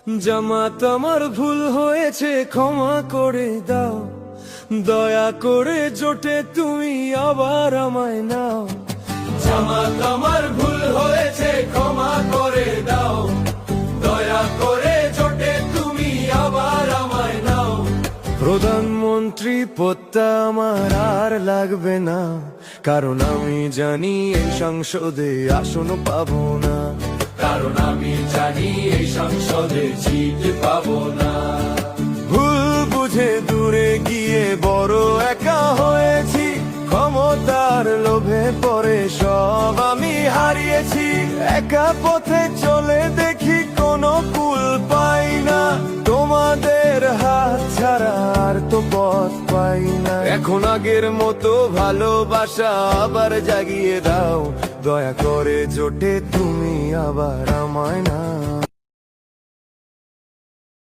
জামাত আমার ভুল হয়েছে ক্ষমা করে দাও, দয়া করে জোটে তুমি আবার আমায় নাও। জামাত আমার ভুল হয়েছে ক্ষমা করে দাও, দয়া করে জোটে তুমি আবার আমায় নাও। প্রধানমন্ত্রী পদটা আমার আর লাগবে না, কারণ আমি জানি এই সংসদে আসন পাবো না, কারণ আমি জানি এই সংসদে জিত পাবো না। ভুল বুঝে দূরে গিয়ে বড় একা হয়েছি, ক্ষমতার লোভে পড়ে সব আমি হারিয়েছি। একা পথে চলে দেখি কোনো কুল পাই না, তোমাদের হাত ছাড়া আর তো পথ পাই না। এখন আগের মতো ভালোবাসা আবার জাগিয়ে দাও, দয়া করে জোটে তুমি আবার আমায় না।